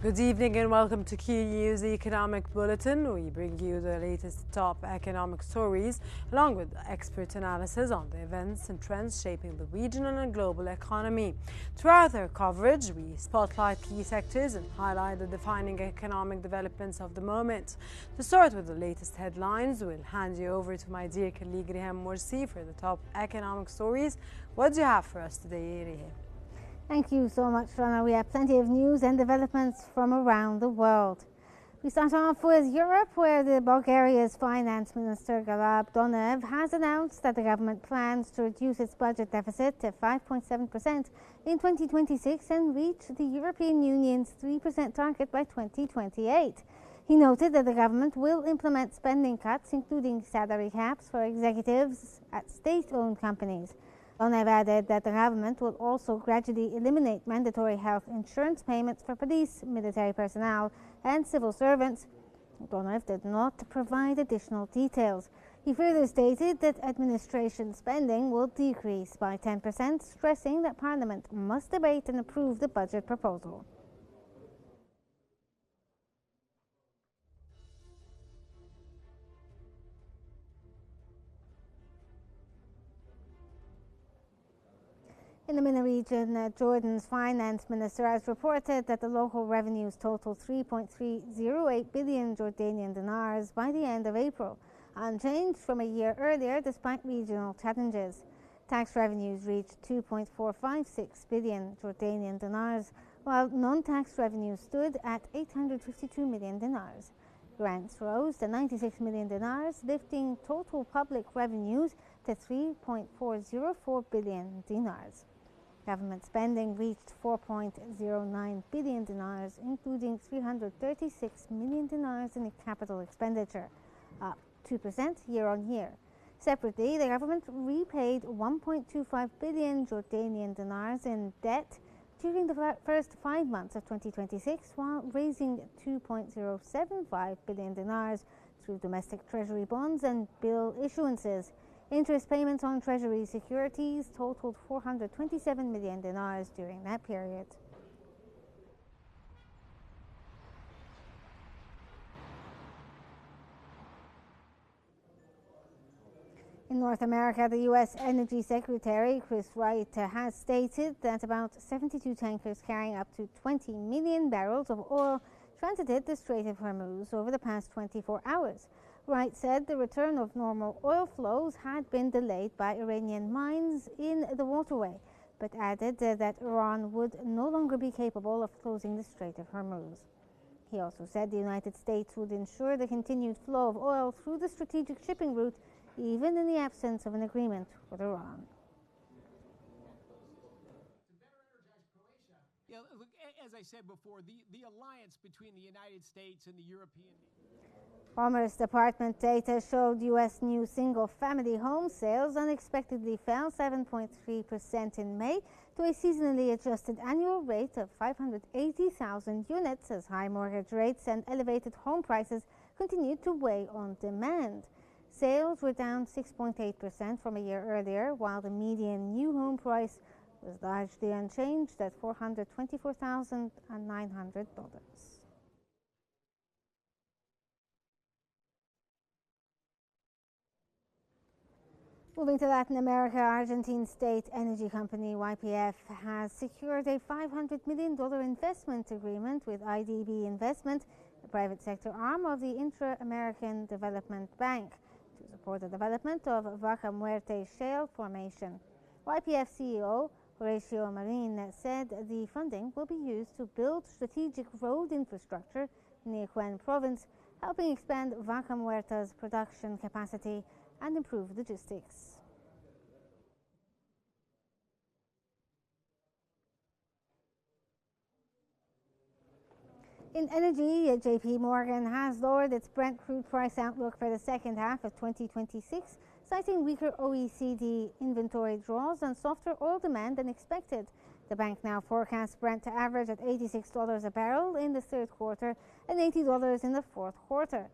Good evening and welcome to Qnews, the economic bulletin. We bring you the latest top economic stories along with expert analysis on the events and trends shaping the regional and global economy. Throughout our coverage, we spotlight key sectors and highlight the defining economic developments of the moment. To start with the latest headlines, we'll hand you over to my dear colleague Rihem Morsi for the top economic stories. What do you have for us today, Rihem? Thank you so much, Rana. We have plenty of news and developments from around the world. We start off with Europe, where Bulgaria's Finance Minister Galab Donev has announced that the government plans to reduce its budget deficit to 5.7% in 2026 and reach the European Union's 3% target by 2028. He noted that the government will implement spending cuts, including salary caps for executives at state-owned companies. Donev added that the government will also gradually eliminate mandatory health insurance payments for police, military personnel and civil servants. Donev did not provide additional details. He further stated that administration spending will decrease by 10%, stressing that Parliament must debate and approve the budget proposal. In the MENA region, Jordan's finance minister has reported that the local revenues total 3.308 billion Jordanian dinars by the end of April, unchanged from a year earlier despite regional challenges. Tax revenues reached 2.456 billion Jordanian dinars, while non-tax revenues stood at 852 million dinars. Grants rose to 96 million dinars, lifting total public revenues to 3.404 billion dinars. Government spending reached 4.09 billion dinars, including 336 million dinars in capital expenditure, up 2% year on year. Separately, the government repaid 1.25 billion Jordanian dinars in debt during the first 5 months of 2026, while raising 2.075 billion dinars through domestic treasury bonds and bill issuances. Interest payments on treasury securities totaled 427 million dinars during that period. In North America, the U.S. Energy Secretary Chris Wright has stated that about 72 tankers carrying up to 20 million barrels of oil transited the Strait of Hormuz over the past 24 hours. Wright said the return of normal oil flows had been delayed by Iranian mines in the waterway, but added that Iran would no longer be capable of closing the Strait of Hormuz. He also said the United States would ensure the continued flow of oil through the strategic shipping route, even in the absence of an agreement with Iran. Yeah, look, as I said before, the alliance between the United States and the European Commerce Department data showed U.S. new single-family home sales unexpectedly fell 7.3% in May to a seasonally adjusted annual rate of 580,000 units as high mortgage rates and elevated home prices continued to weigh on demand. Sales were down 6.8% from a year earlier, while the median new home price was largely unchanged at $424,900. Moving to Latin America, Argentine state energy company YPF has secured a $500 million investment agreement with IDB Investment, the private sector arm of the Inter-American Development Bank, to support the development of Vaca Muerta shale formation. YPF CEO Horacio Marin said the funding will be used to build strategic road infrastructure in the Neuquén province, helping expand Vaca Muerta's production capacity and improve logistics. In energy, JP Morgan has lowered its Brent crude price outlook for the second half of 2026, citing weaker OECD inventory draws and softer oil demand than expected. The bank now forecasts Brent to average at $86 a barrel in the third quarter and $80 in the fourth quarter,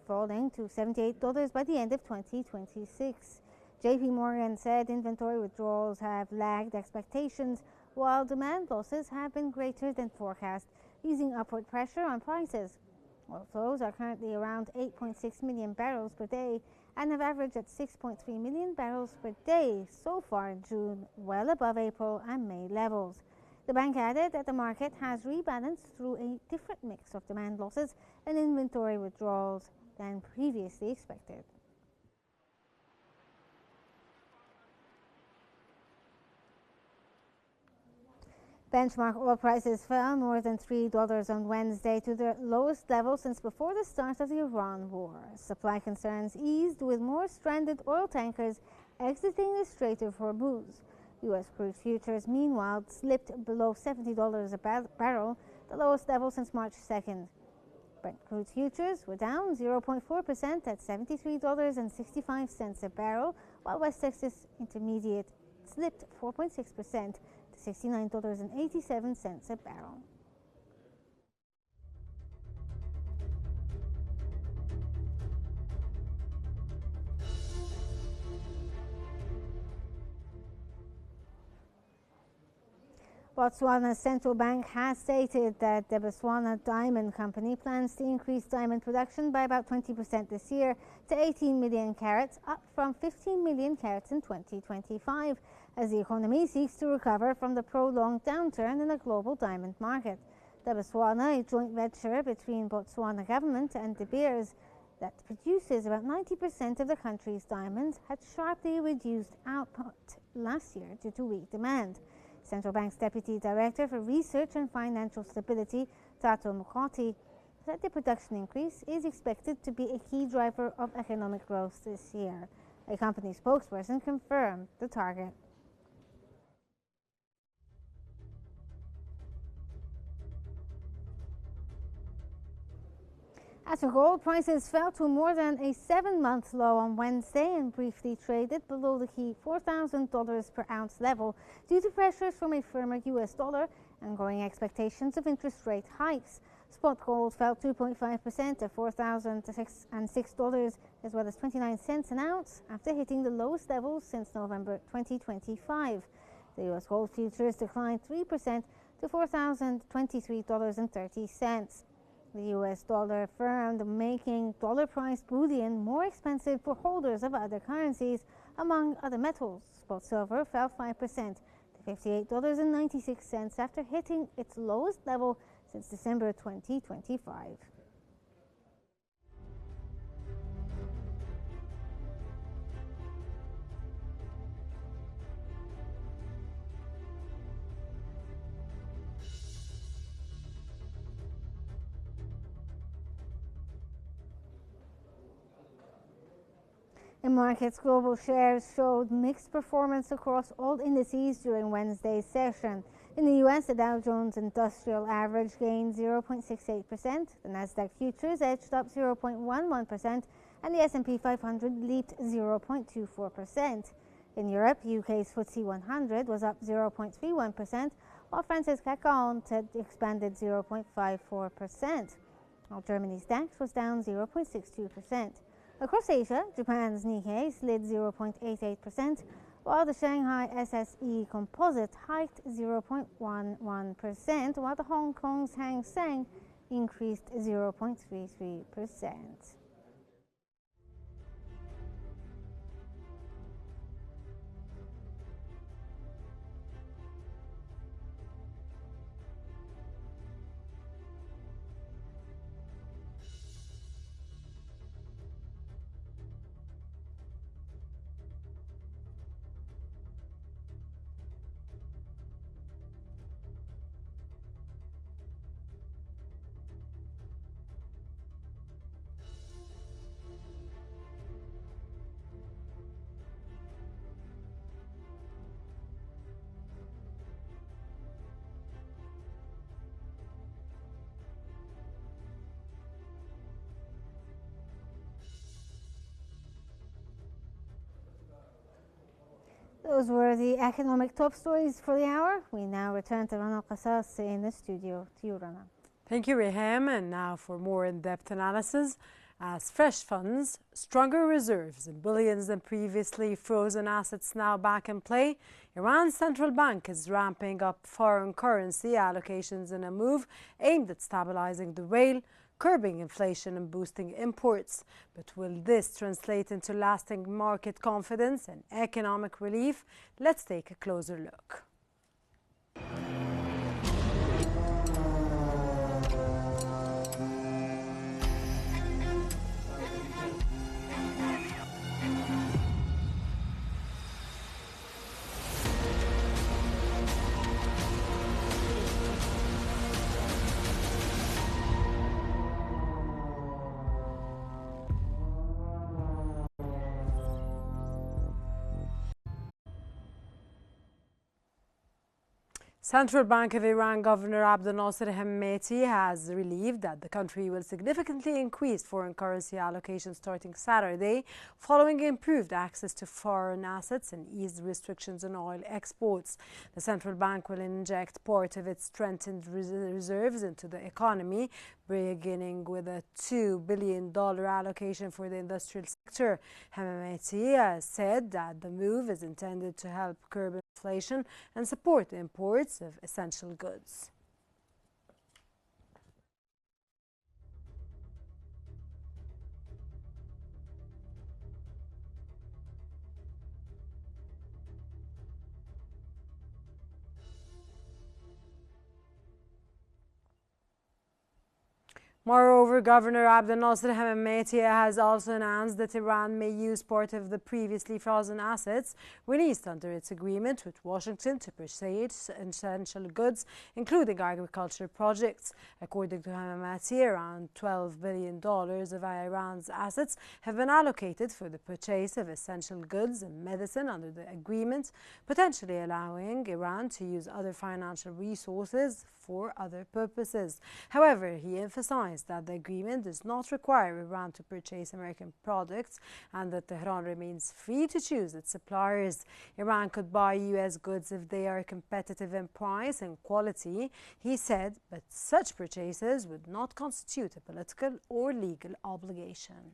falling to $78 by the end of 2026. JP Morgan said inventory withdrawals have lagged expectations, while demand losses have been greater than forecast. easing upward pressure on prices. Oil flows are currently around 8.6 million barrels per day and have averaged at 6.3 million barrels per day so far in June, well above April and May levels. The bank added that the market has rebalanced through a different mix of demand losses and inventory withdrawals than previously expected. Benchmark oil prices fell more than $3 on Wednesday to their lowest level since before the start of the Iran war. Supply concerns eased with more stranded oil tankers exiting the Strait of Hormuz. U.S. crude futures, meanwhile, slipped below $70 a barrel, the lowest level since March 2nd. Brent crude futures were down 0.4% at $73.65 a barrel, while West Texas Intermediate slipped 4.6% to $69.87 a barrel. Botswana's central bank has stated that the Botswana Diamond Company plans to increase diamond production by about 20% this year to 18 million carats, up from 15 million carats in 2025, as the economy seeks to recover from the prolonged downturn in the global diamond market. The Botswana, a joint venture between Botswana government and De Beers that produces about 90% of the country's diamonds, had sharply reduced output last year due to weak demand. Central Bank's Deputy Director for Research and Financial Stability, Tato Mokoti, said the production increase is expected to be a key driver of economic growth this year. A company spokesperson confirmed the target. As for gold, prices fell to more than a 7-month low on Wednesday and briefly traded below the key $4,000 per ounce level due to pressures from a firmer U.S. dollar and growing expectations of interest rate hikes. Spot gold fell 2.5% to $4,006 as well as 29 cents an ounce after hitting the lowest levels since November 2025. The U.S. gold futures declined 3% to $4,023.30. The U.S. dollar firmed, making dollar-priced bullion more expensive for holders of other currencies, among other metals. Spot silver fell 5% to $58.96 after hitting its lowest level since December 2025. In markets, global shares showed mixed performance across all indices during Wednesday's session. In the U.S., the Dow Jones Industrial Average gained 0.68%, the Nasdaq Futures edged up 0.11%, and the S&P 500 leaped 0.24%. In Europe, UK's FTSE 100 was up 0.31%, while France's CAC 40 expanded 0.54%, while Germany's DAX was down 0.62%. Across Asia, Japan's Nikkei slid 0.88%, while the Shanghai SSE Composite hiked 0.11%, while the Hong Kong's Hang Seng increased 0.33%. Those were the economic top stories for the hour. We now return to Rana Qasas in the studio. To you, Rana. Thank you, Reham. And now for more in-depth analysis. as fresh funds, stronger reserves and billions in previously frozen assets now back in play. Iran's central bank is ramping up foreign currency allocations in a move aimed at stabilizing the rial, curbing inflation and boosting imports. But will this translate into lasting market confidence and economic relief? Let's take a closer look. Central Bank of Iran Governor Abdel Nasser Hemeti has relieved that the country will significantly increase foreign currency allocations starting Saturday, following improved access to foreign assets and eased restrictions on oil exports. The central bank will inject part of its strengthened reserves into the economy, beginning with a $2 billion allocation for the industrial sector. Hemeti said that the move is intended to help curb inflation and support imports of essential goods. Moreover, Governor Abdel Nasser Hemeti has also announced that Iran may use part of the previously frozen assets released under its agreement with Washington to purchase essential goods, including agriculture projects. According to Hemeti, around $12 billion of Iran's assets have been allocated for the purchase of essential goods and medicine under the agreement, potentially allowing Iran to use other financial resources for other purposes. However, he emphasized that the agreement does not require Iran to purchase American products and that Tehran remains free to choose its suppliers. Iran could buy U.S. goods if they are competitive in price and quality, he said, but such purchases would not constitute a political or legal obligation.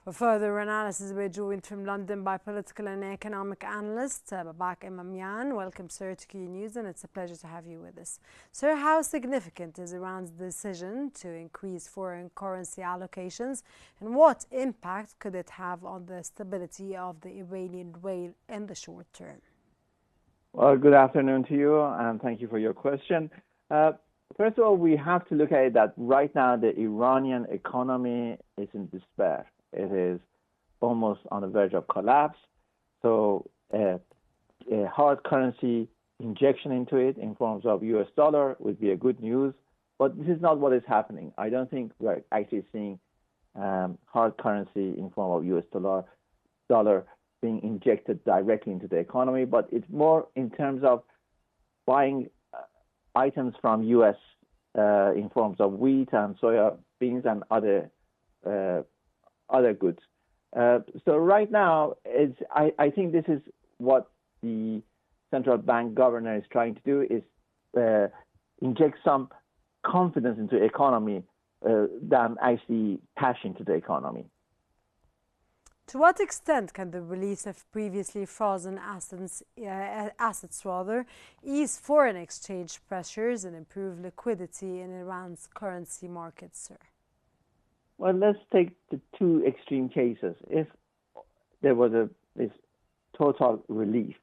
For further analysis, we're joined from London by political and economic analyst Babak Emamian. Welcome, sir, to Qnews, and it's a pleasure to have you with us. Sir, how significant is Iran's decision to increase foreign currency allocations, and what impact could it have on the stability of the Iranian rial in the short term? Well, good afternoon to you, and thank you for your question. First of all, we have to look at it that right now the Iranian economy is in despair. It is almost on the verge of collapse. So a hard currency injection into it in forms of US dollar would be a good news. But this is not what is happening. I don't think we're actually seeing hard currency in form of US dollar being injected directly into the economy. But it's more in terms of buying items from US in forms of wheat and soya beans and other goods. So right now, I think this is what the central bank governor is trying to do, is inject some confidence into the economy than actually cash into the economy. To what extent can the release of previously frozen assets ease foreign exchange pressures and improve liquidity in Iran's currency markets, sir? Well, let's take the two extreme cases. If there was this total relief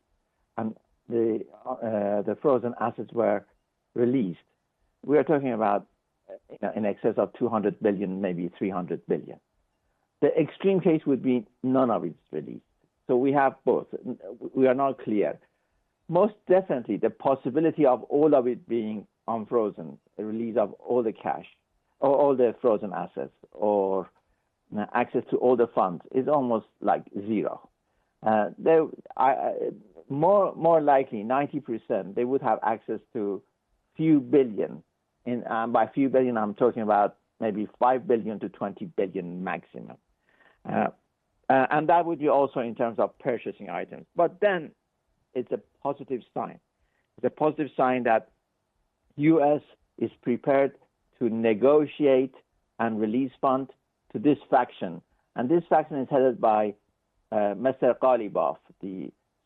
and the frozen assets were released, we are talking about in excess of 200 billion, maybe 300 billion. The extreme case would be none of it's released. So we have both. We are not clear. Most definitely, the possibility of all of it being unfrozen, a release of all the cash, or all the frozen assets, or access to all the funds is almost like zero. More likely, 90%, they would have access to few billion. By few billion, I'm talking about maybe 5 billion to 20 billion maximum. And that would be also in terms of purchasing items. But then it's a positive sign. It's a positive sign that U.S. is prepared to negotiate and release funds to this faction. And this faction is headed by Mr. Ghalibaf.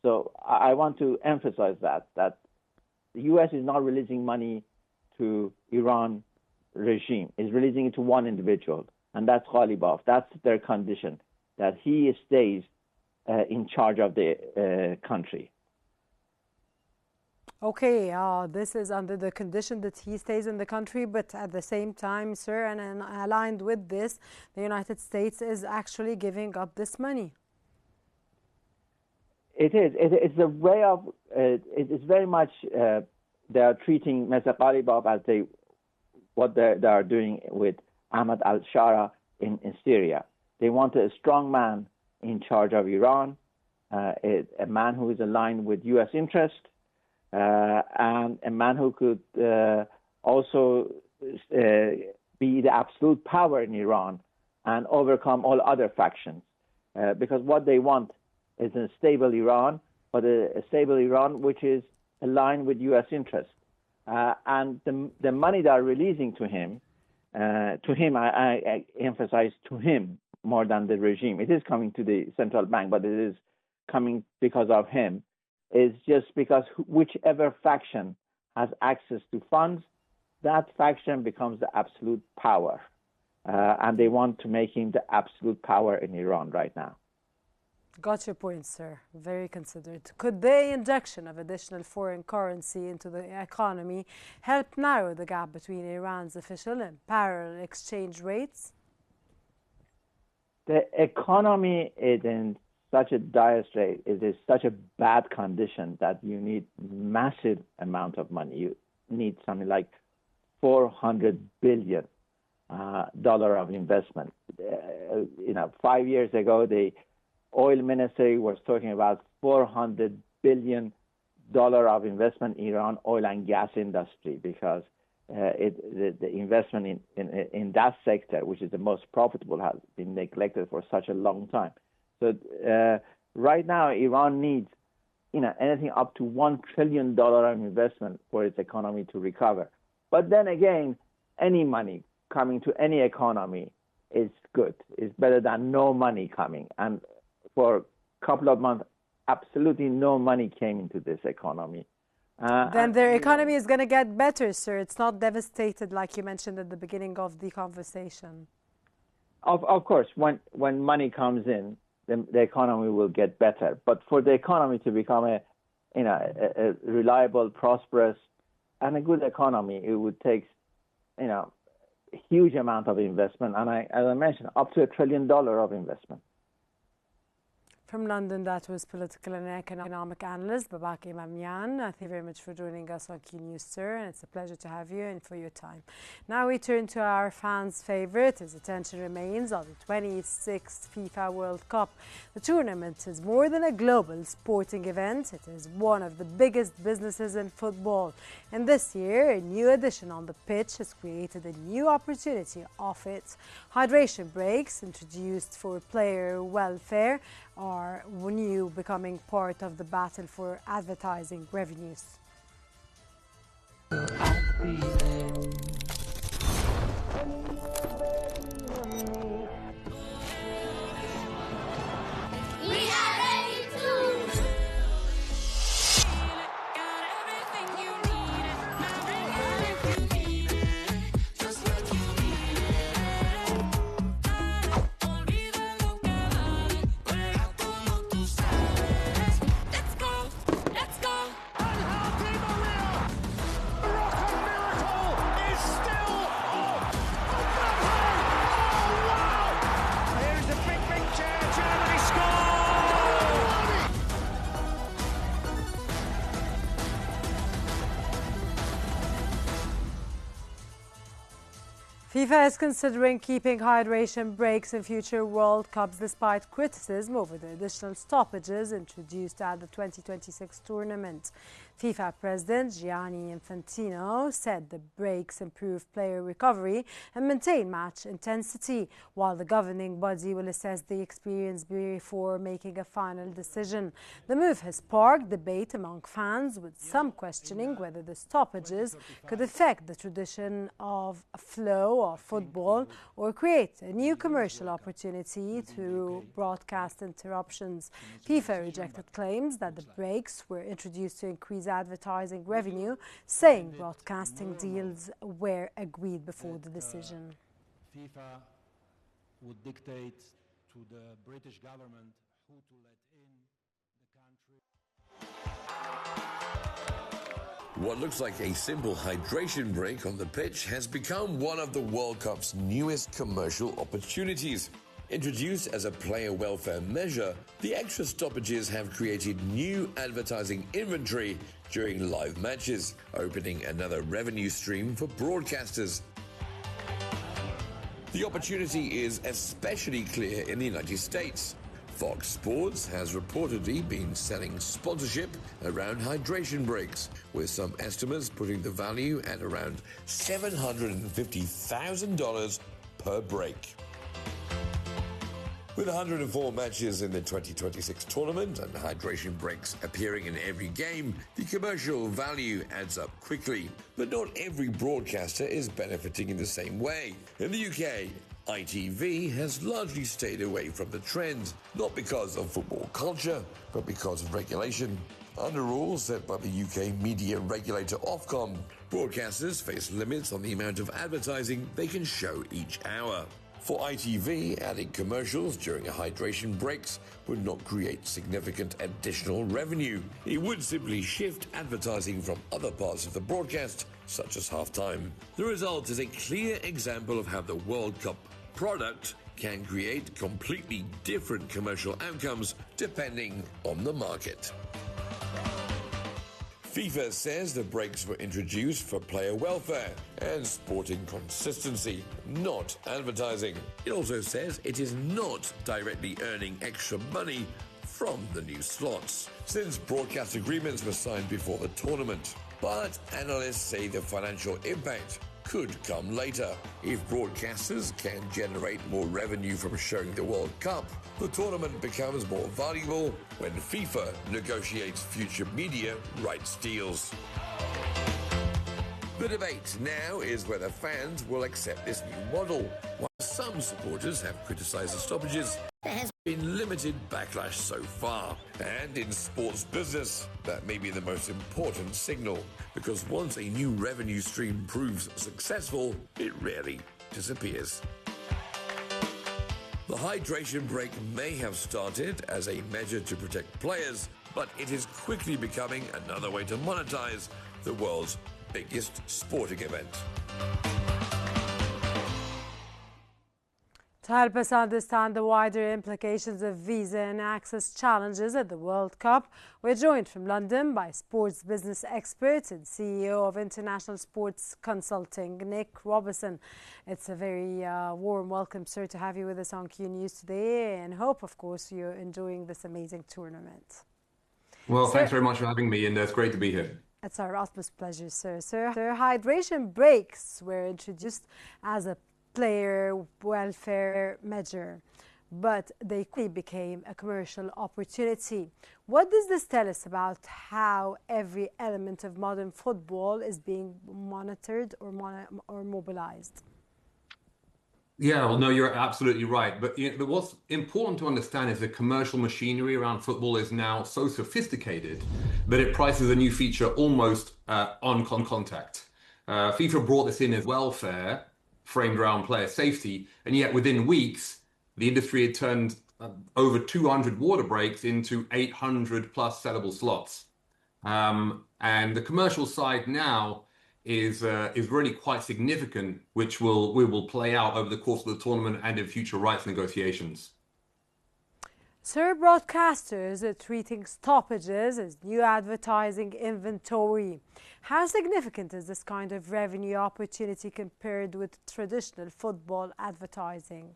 So I want to emphasize that the U.S. is not releasing money to Iran regime. It's releasing it to one individual, and that's Ghalibaf. That's their condition, that he stays in charge of the country. Okay, this is under the condition that he stays in the country, but at the same time, sir, and aligned with this, the United States is actually giving up this money. It is. It's a way of. It is very much. They are treating Mr. Ghalibaf as what they are doing with Ahmad al-Shara in Syria. They want a strong man in charge of Iran, a man who is aligned with U.S. interest, and a man who could also be the absolute power in Iran and overcome all other factions. Because what they want is a stable Iran, but a stable Iran which is aligned with U.S. interest. And the money they are releasing to him, I emphasize to him more than the regime. It is coming to the central bank, but it is coming because of him. Is just because whichever faction has access to funds, that faction becomes the absolute power. And they want to make him the absolute power in Iran right now. Got your point, sir. Very considerate. Could the injection of additional foreign currency into the economy help narrow the gap between Iran's official and parallel exchange rates? The economy is in such a dire strait, it is such a bad condition that you need massive amount of money. You need something like $400 billion of investment. 5 years ago, the oil ministry was talking about $400 billion of investment in Iran oil and gas industry, because the investment in that sector, which is the most profitable, has been neglected for such a long time. So right now, Iran needs, anything up to $1 trillion of investment for its economy to recover. But then again, any money coming to any economy is good. It's better than no money coming. And for a couple of months, absolutely no money came into this economy. Then their economy is going to get better, sir. It's not devastated like you mentioned at the beginning of the conversation. Of course, when money comes in, the economy will get better. But for the economy to become a reliable, prosperous, and a good economy, it would take, a huge amount of investment. And as I mentioned, up to $1 trillion of investment. From London, that was political and economic analyst Babak Imamian. Thank you very much for joining us on Qnews, sir, and it's a pleasure to have you and for your time. Now we turn to our fans' favourite. His attention remains on the 26th FIFA World Cup. The tournament is more than a global sporting event. It is one of the biggest businesses in football. And this year, a new addition on the pitch has created a new opportunity off it. Hydration breaks, introduced for player welfare, are new, becoming part of the battle for advertising revenues. FIFA is considering keeping hydration breaks in future World Cups despite criticism over the additional stoppages introduced at the 2026 tournament. FIFA President Gianni Infantino said the breaks improve player recovery and maintain match intensity, while the governing body will assess the experience before making a final decision. The move has sparked debate among fans, with some questioning whether the stoppages could affect the tradition of flow of football or create a new commercial opportunity through broadcast interruptions. FIFA rejected claims that the breaks were introduced to increase advertising revenue, saying broadcasting deals were agreed before the decision. FIFA would dictate to the British government who to let in the country. What looks like a simple hydration break on the pitch has become one of the World Cup's newest commercial opportunities. Introduced as a player welfare measure, the extra stoppages have created new advertising inventory during live matches, opening another revenue stream for broadcasters. The opportunity is especially clear in the United States. Fox Sports has reportedly been selling sponsorship around hydration breaks, with some estimates putting the value at around $750,000 per break. With 104 matches in the 2026 tournament and hydration breaks appearing in every game, the commercial value adds up quickly. But not every broadcaster is benefiting in the same way. In the UK, ITV has largely stayed away from the trend, not because of football culture, but because of regulation. Under rules set by the UK media regulator Ofcom, broadcasters face limits on the amount of advertising they can show each hour. For ITV, adding commercials during hydration breaks would not create significant additional revenue. It would simply shift advertising from other parts of the broadcast, such as halftime. The result is a clear example of how the World Cup product can create completely different commercial outcomes depending on the market. FIFA says the breaks were introduced for player welfare and sporting consistency, not advertising. It also says it is not directly earning extra money from the new slots, since broadcast agreements were signed before the tournament. But analysts say the financial impact could come later. If broadcasters can generate more revenue from showing the World Cup, the tournament becomes more valuable when FIFA negotiates future media rights deals. The debate now is whether fans will accept this new model. While some supporters have criticised the stoppages, there has been limited backlash so far. And in sports business, that may be the most important signal, because once a new revenue stream proves successful, it rarely disappears. The hydration break may have started as a measure to protect players, but it is quickly becoming another way to monetize the world's biggest sporting event. To help us understand the wider implications of visa and access challenges at the World Cup, we're joined from London by sports business expert and CEO of International Sports Consulting, Nick Robinson. It's a very warm welcome, sir, to have you with us on Qnews today, and hope, of course, you're enjoying this amazing tournament. Well, thanks very much for having me, and it's great to be here. It's our utmost pleasure, sir. Sir, hydration breaks were introduced as a player welfare measure, but they quickly became a commercial opportunity. What does this tell us about how every element of modern football is being monitored or mobilized? Yeah, well, no, you're absolutely right. But what's important to understand is the commercial machinery around football is now so sophisticated that it prices a new feature almost on contact. FIFA brought this in as welfare, framed around player safety, and yet within weeks, the industry had turned over 200 water breaks into 800 plus sellable slots. And the commercial side now is really quite significant, which we will play out over the course of the tournament and in future rights negotiations. Sir, broadcasters are treating stoppages as new advertising inventory. How significant is this kind of revenue opportunity compared with traditional football advertising?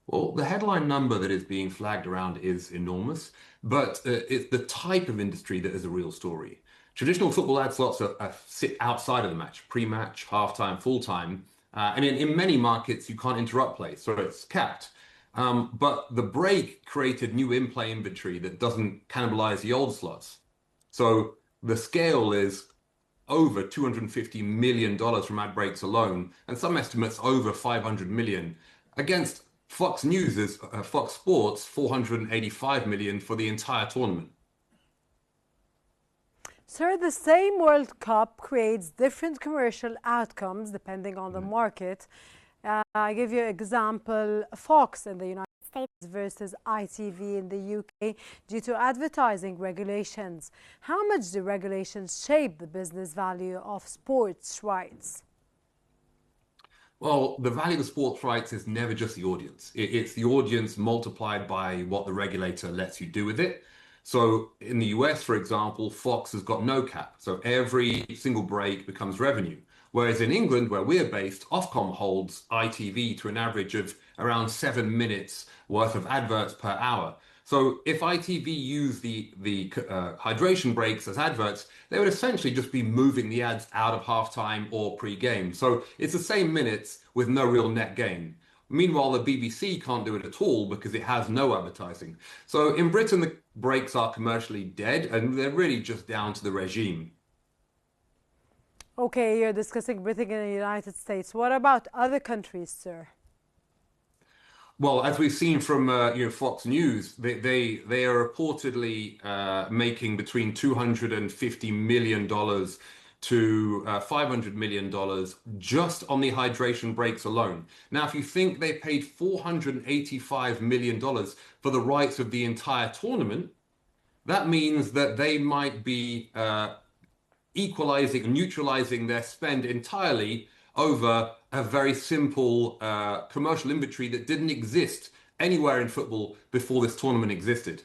Well, the headline number that is being flagged around is enormous, but it's the type of industry that is a real story. Traditional football ad slots sit outside of the match, pre-match, halftime, full-time, and in many markets you can't interrupt play, so it's capped. But the break created new in-play inventory that doesn't cannibalize the old slots. So the scale is over $250 million from ad breaks alone, and some estimates over 500 million against Fox News' Fox Sports 485 million for the entire tournament. Sir, the same World Cup creates different commercial outcomes depending on the market. I give you an example, Fox in the United States versus ITV in the UK due to advertising regulations. How much do regulations shape the business value of sports rights? Well, the value of sports rights is never just the audience. It's the audience multiplied by what the regulator lets you do with it. So in the US, for example, Fox has got no cap. So every single break becomes revenue. Whereas in England, where we're based, Ofcom holds ITV to an average of around 7 minutes worth of adverts per hour. So if ITV use the hydration breaks as adverts, they would essentially just be moving the ads out of halftime or pre-game. So it's the same minutes with no real net gain. Meanwhile, the BBC can't do it at all because it has no advertising. So in Britain, the breaks are commercially dead and they're really just down to the regime. Okay, you're discussing Britain and the United States. What about other countries, sir? Well, as we've seen from Fox News, they are reportedly making between $250 million to $500 million just on the hydration breaks alone. Now, if you think they paid $485 million for the rights of the entire tournament, that means that they might be equalizing, neutralizing their spend entirely over a very simple commercial inventory that didn't exist anywhere in football before this tournament existed.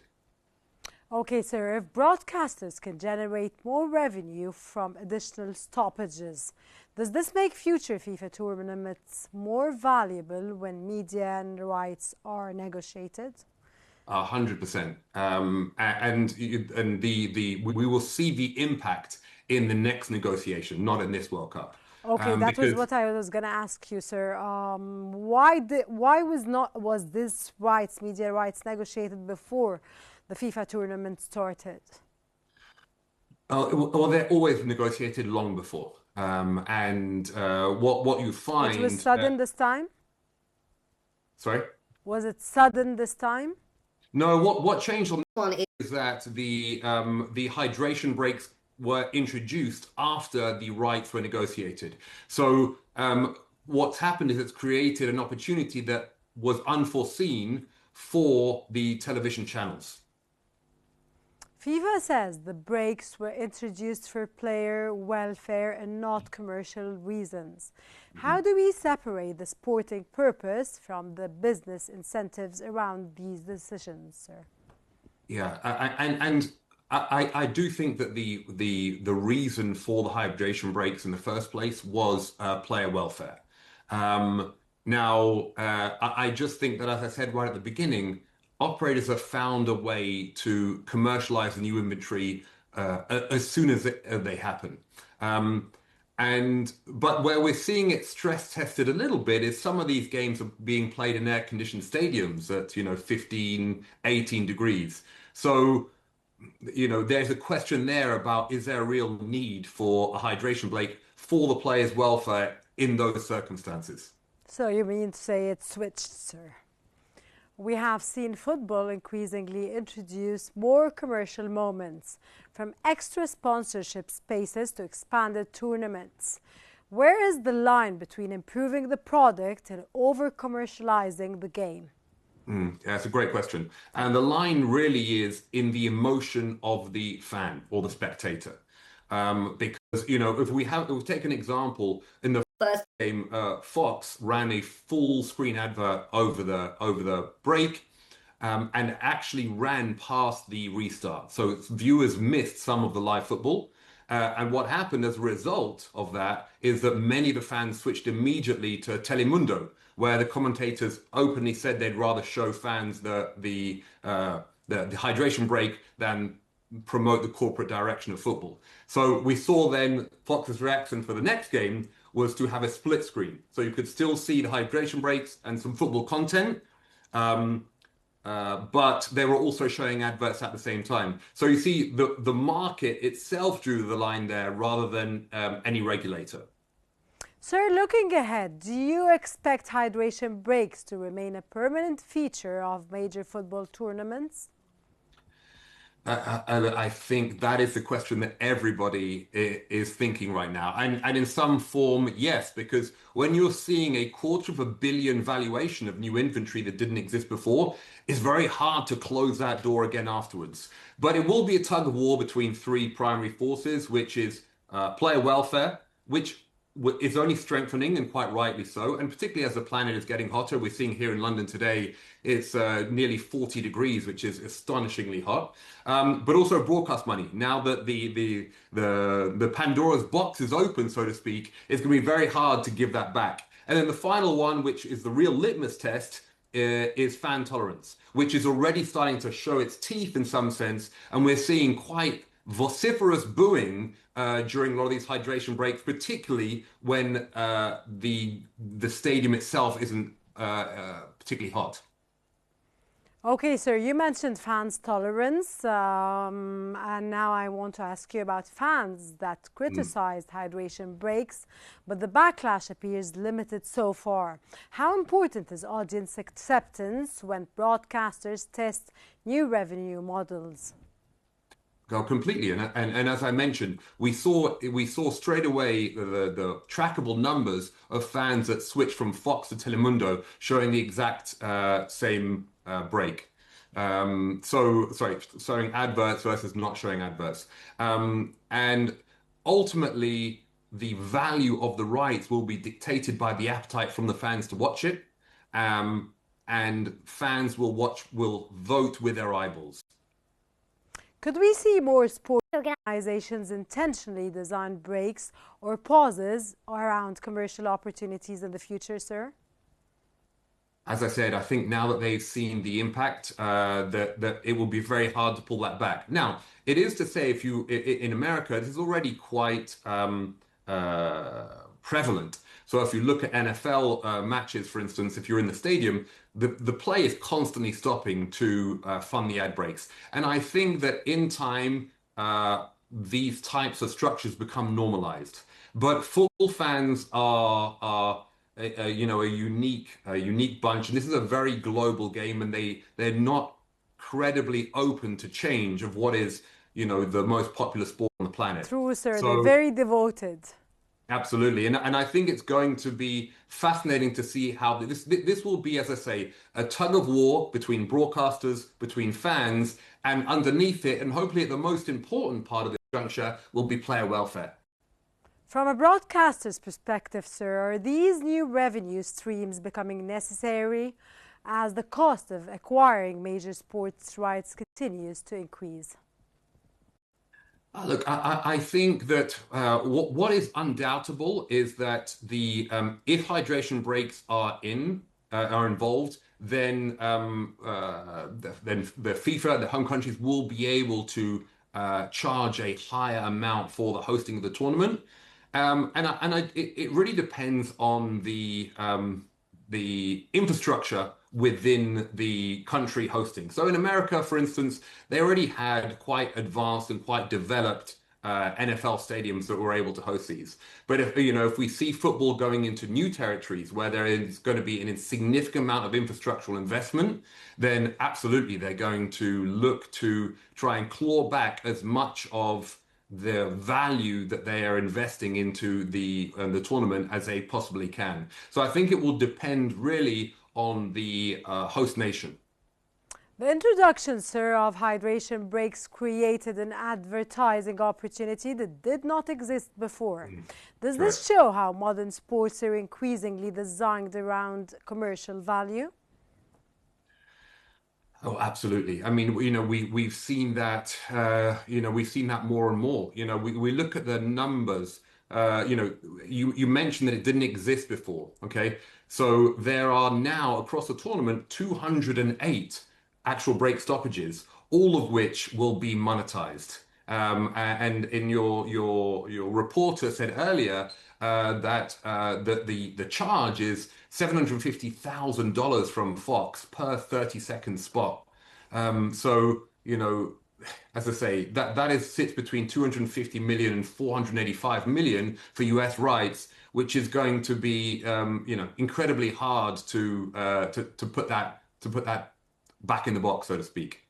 Okay, sir, if broadcasters can generate more revenue from additional stoppages, does this make future FIFA tournaments more valuable when media and rights are negotiated? 100%. And we will see the impact in the next negotiation, not in this World Cup. Okay, that was what I was going to ask you, sir. Why was this media rights, negotiated before the FIFA tournament started? Well, they're always negotiated long before. What you find... It was sudden this time? Sorry? Was it sudden this time? No, what changed on this one is that the hydration breaks were introduced after the rights were negotiated. So what's happened is it's created an opportunity that was unforeseen for the television channels. FIFA says the breaks were introduced for player welfare and not commercial reasons. How do we separate the sporting purpose from the business incentives around these decisions, sir? Yeah, I do think that the reason for the hydration breaks in the first place was player welfare. Now, I just think that, as I said right at the beginning, operators have found a way to commercialize the new inventory as soon as they happen. But where we're seeing it stress tested a little bit is some of these games are being played in air-conditioned stadiums at 15, 18 degrees. So there's a question there about, is there a real need for a hydration break for the players' welfare in those circumstances? So you mean to say it switched, sir? We have seen football increasingly introduce more commercial moments, from extra sponsorship spaces to expanded tournaments. Where is the line between improving the product and over-commercializing the game? That's a great question. And the line really is in the emotion of the fan or the spectator. Because, if we take an example, in the first game, Fox ran a full screen advert over the break. and actually ran past the restart. So viewers missed some of the live football. And what happened as a result of that is that many of the fans switched immediately to Telemundo, where the commentators openly said they'd rather show fans the hydration break than promote the corporate direction of football. So we saw then Fox's reaction for the next game was to have a split screen. So you could still see the hydration breaks and some football content, but they were also showing adverts at the same time. So you see, the market itself drew the line there rather than any regulator. Sir, looking ahead, do you expect hydration breaks to remain a permanent feature of major football tournaments? I think that is the question that everybody is thinking right now. And in some form, yes, because when you're seeing a $250 million valuation of new inventory that didn't exist before, it's very hard to close that door again afterwards. But it will be a tug of war between three primary forces, which is player welfare, which is only strengthening, and quite rightly so. And particularly as the planet is getting hotter, we're seeing here in London today, it's nearly 40 degrees, which is astonishingly hot. But also broadcast money. Now that the Pandora's box is open, so to speak, it's going to be very hard to give that back. And then the final one, which is the real litmus test, is fan tolerance, which is already starting to show its teeth in some sense. And we're seeing quite vociferous booing during a lot of these hydration breaks, particularly when the stadium itself isn't particularly hot. Okay, sir, you mentioned fans' tolerance, and now I want to ask you about fans that criticized hydration breaks, but the backlash appears limited so far. How important is audience acceptance when broadcasters test new revenue models? Go completely, and as I mentioned, we saw straight away the trackable numbers of fans that switched from Fox to Telemundo, showing the exact same break. Showing adverts versus not showing adverts, and ultimately the value of the rights will be dictated by the appetite from the fans to watch it, and fans will vote with their eyeballs. Could we see more sport organizations intentionally design breaks or pauses around commercial opportunities in the future, sir? As I said, I think now that they've seen the impact, that it will be very hard to pull that back. Now, it is to say, in America, this is already quite prevalent. So if you look at NFL matches, for instance, if you're in the stadium, the play is constantly stopping to fund the ad breaks. And I think that in time, these types of structures become normalized. But football fans are a unique bunch, and this is a very global game, and they're not credibly open to change of what is the most popular sport on the planet. True, sir. So, they're very devoted. Absolutely, and I think it's going to be fascinating to see how this will be, as I say, a tug of war between broadcasters, between fans, and underneath it, and hopefully the most important part of this juncture will be player welfare. From a broadcaster's perspective, sir, are these new revenue streams becoming necessary as the cost of acquiring major sports rights continues to increase? Look, I think that what is undoubtable is that if hydration breaks are involved, then the FIFA, the home countries, will be able to charge a higher amount for the hosting of the tournament, it really depends on the infrastructure within the country hosting. So in America, for instance, they already had quite advanced and quite developed NFL stadiums that were able to host these. But if we see football going into new territories where there is going to be an insignificant amount of infrastructural investment, then absolutely they're going to look to try and claw back as much of the value that they are investing into the tournament as they possibly can. So I think it will depend really on the host nation. The introduction, sir, of hydration breaks created an advertising opportunity that did not exist before. Does this show how modern sports are increasingly designed around commercial value? Oh, absolutely. I mean, we've seen that, we've seen that more and more. We look at the numbers. You mentioned that it didn't exist before. Okay, so there are now across the tournament 208 actual break stoppages, all of which will be monetized. And in your reporter said earlier that the charge is $750,000 from Fox per 30-second spot. So, as I say, that is sits between 250 million and 485 million for US rights, which is going to be, incredibly hard to put that back in the box, so to speak.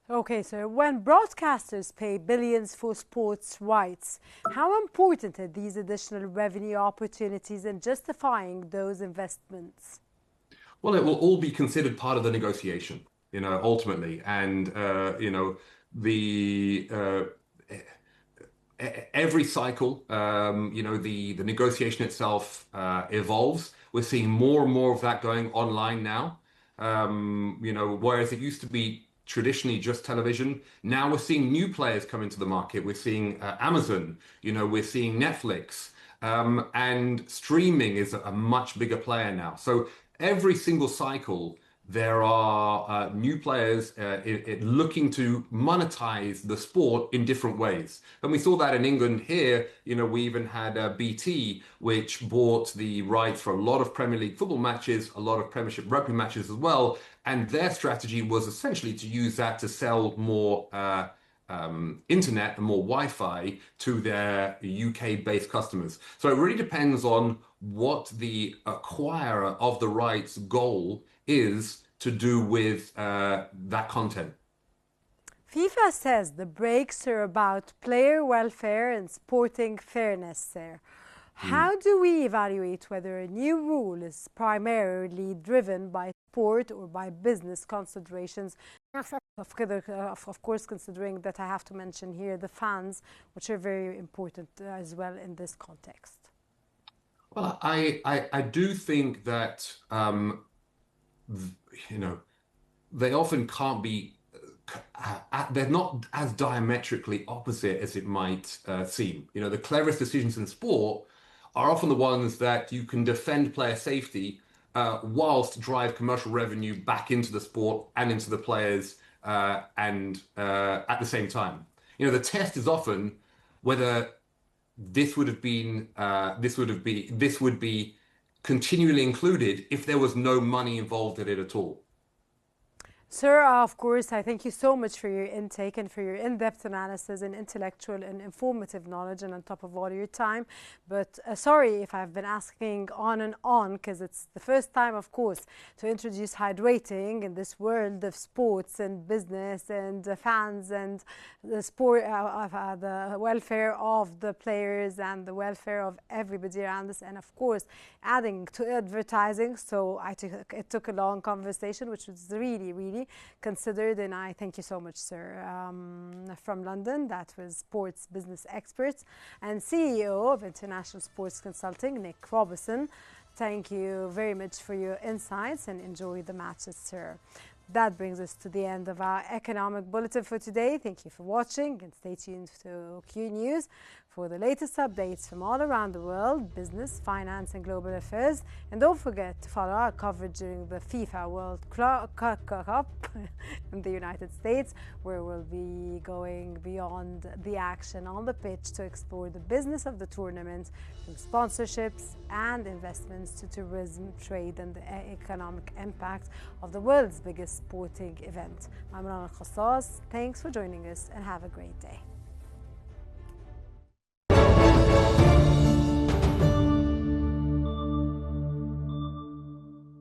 Okay, so when broadcasters pay billions for sports rights, how important are these additional revenue opportunities in justifying those investments? Well, it will all be considered part of the negotiation, ultimately. And, the every cycle, the negotiation itself evolves. We're seeing more and more of that going online now. Whereas it used to be traditionally just television, now we're seeing new players come into the market. We're seeing Amazon, we're seeing Netflix, and streaming is a much bigger player now. So every single cycle, there are new players looking to monetize the sport in different ways. And we saw that in England here. We even had BT, which bought the rights for a lot of Premier League football matches, a lot of Premiership rugby matches as well. And their strategy was essentially to use that to sell more internet and more Wi-Fi to their UK-based customers. So it really depends on what the acquirer of the rights goal is to do with that content. FIFA says the breaks are about player welfare and sporting fairness there. How do we evaluate whether a new rule is primarily driven by sport or by business considerations? Of course, considering that I have to mention here the fans, which are very important as well in this context. Well, I do think that, they often can't be, they're not as diametrically opposite as it might seem. The cleverest decisions in sport are often the ones that you can defend player safety whilst drive commercial revenue back into the sport and into the players and at the same time. The test is often whether this would be continually included if there was no money involved in it at all. Sir, of course, I thank you so much for your intake and for your in-depth analysis and intellectual and informative knowledge, and on top of all your time. But sorry if I've been asking on and on, because it's the first time, of course, to introduce hydrating in this world of sports and business and fans and the sport, the welfare of the players and the welfare of everybody around us, and of course, adding to advertising. So it took a long conversation, which was really, really considered, and I thank you so much, sir. From London, that was sports business expert and CEO of International Sports Consulting, Nick Robinson. Thank you very much for your insights and enjoy the matches, sir. That brings us to the end of our economic bulletin for today. Thank you for watching and stay tuned to Q News for the latest updates from all around the world, business, finance and global affairs. And don't forget to follow our coverage during the FIFA World Cup in the United States, where we'll be going beyond the action on the pitch to explore the business of the tournament, from sponsorships and investments to tourism, trade and the economic impact of the world's biggest sporting event. I'm Rana Khassas. Thanks for joining us and have a great day.